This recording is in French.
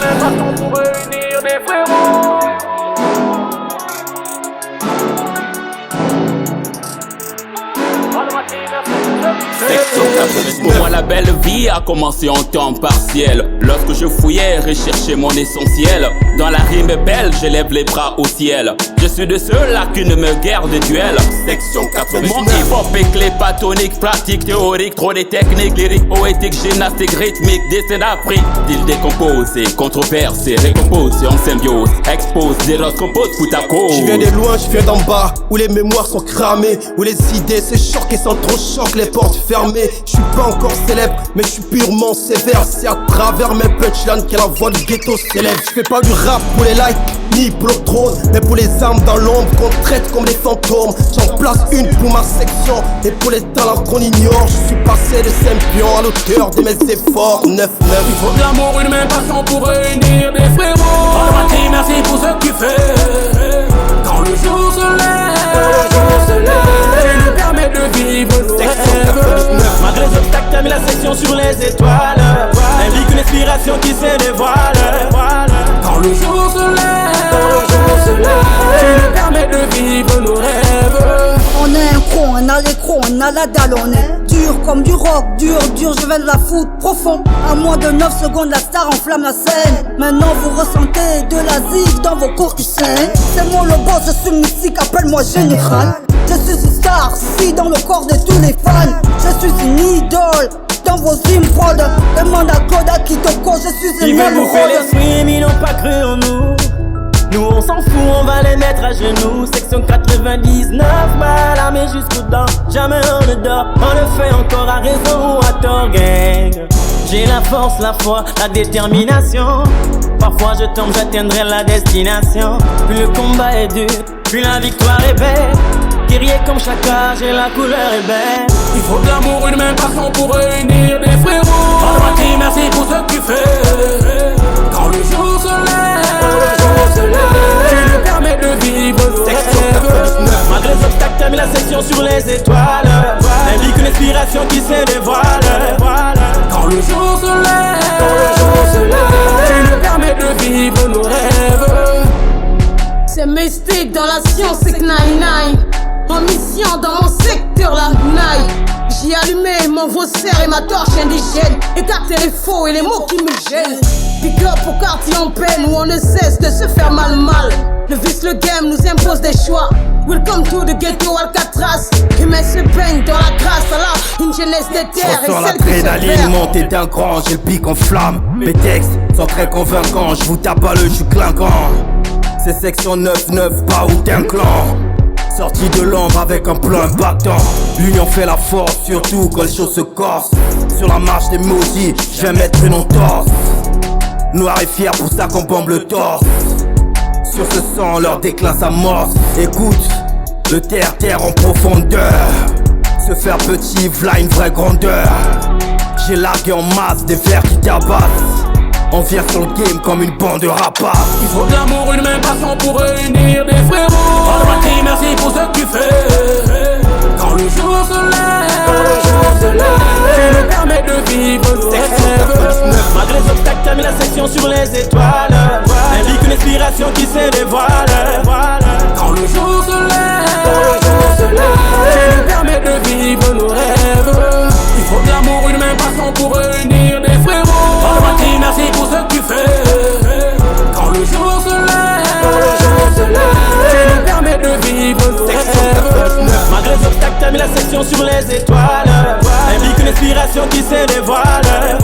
même façon pour réunir des frérots. Pour moi la belle vie a commencé en temps partiel, lorsque je fouillais et cherchais mon essentiel. Dans la rime belle, j'élève les bras au ciel. Je suis de ceux-là qui ne me guère de duel. Section 89. Mon hip-hop est clé patonique, pratique, théorique, trop des techniques, lyrique, poétique, gymnastique, rythmique, décès d'Afrique. Deal décomposé, controversé, récomposé en symbiose. Expose, dérosse, compose, fout à cause. Je viens de loin, je viens d'en bas, où les mémoires sont cramées, où les idées se choquent et sans trop choc, les portes fermées. Je suis pas encore célèbre, mais je suis purement sévère. C'est à travers mes punchlines que la voix du ghetto s'élève. Je fais pas du rap pour les likes, ni pour le trône, mais pour les âmes dans l'ombre qu'on traite comme des fantômes. J'en place une pour ma section et pour les talents qu'on ignore. Je suis passé de Saint-Pion à l'auteur de mes efforts. 9-9. Il faut de l'amour, une même passion pour réunir des frérots. Oh, merci pour ce que tu fais. Quand le jour se lève, tu nous permets de vivre nos rêves. Malgré les obstacles, t'as mis la section sur les étoiles. Indique une inspiration qui se dévoile. Quand le jour se lève, tu nous permets de vivre nos rêves. On est un cro, on a l'écro, on a la dalle, on est dur comme du rock, dur, je vais de la foot profond. À moins de 9 secondes, la star enflamme la scène. Maintenant vous ressentez de la zig dans vos cours qui saignent. C'est moi le boss, je suis mystique, appelle-moi général. Je suis une star, si dans le corps de tous les fans. Je suis une idole dans vos improds. Demande à Koda Kitoko, je suis une Ils veulent nous faire l'esprit, mais ils n'ont pas cru en nous. Nous on s'en fout, on va les mettre à genoux. Section 99, mal armé jusqu'aux dents. Jamais on ne dort, on le fait encore à raison ou à tort, gang. J'ai la force, la foi, la détermination. Parfois je tombe, j'atteindrai la destination. Plus le combat est dur, plus la victoire est belle. Guerrier comme Chaka, j'ai la couleur est belle. Il faut de l'amour, une même passion pour réunir des frérots. Oh, merci pour ce que tu fais. Quand le jour se lève, tu nous permets de vivre nos rêves. Malgré les obstacles, t'as mis la section sur les étoiles. Indique une inspiration qui se dévoile. Quand le jour se lève, tu nous permets de vivre nos rêves. C'est mystique dans la science, c'est K99. En mission dans mon secteur, la Naï. J'ai allumé mon vaussaire et ma torche indigène. Écarter les faux et les mots qui me gênent. Pick up au quartier en peine où on ne cesse de se faire mal. Le vice, le game nous impose des choix. Welcome to the ghetto Alcatraz. Humain se baigne dans la grâce, Allah, une jeunesse des terres. Je ressens l'adrénaline monter d'un cran, j'ai le pic en flamme. Mes textes sont très convaincants, je vous tape à l'œil, je suis clinquant. C'est section 9-9, pas ou d'un clan. Sorti de l'ombre avec un plan impactant. L'union fait la force, surtout quand les choses se corsent. Sur la marche des maudits, je vais mettre une entorse. Noir et fier, pour ça qu'on bombe le torse. Sur ce sang, leur déclin s'amorce. Écoute, le terre-terre en profondeur. Se faire petit, v'là une vraie grandeur. J'ai largué en masse des vers qui tabassent. On vient sur le game comme une bande de rapaces. Il faut de l'amour, une même passion pour réunir des frérots. Oh, merci pour ce que tu fais. Quand le jour se lève, tu nous permets de vivre nos rêves. Malgré les obstacles, t'as mis la section sur les étoiles. Indique une inspiration qui se dévoile. Quand le jour se lève, tu nous permets de vivre nos rêves. Il faut de l'amour, une même passion pour réunir des frérots. Oh, merci pour ce que tu fais. Quand le jour se lève, tu nous permets de vivre nos rêves. Malgré les obstacles, t'as mis la section sur les étoiles. Indique une inspiration qui se dévoile.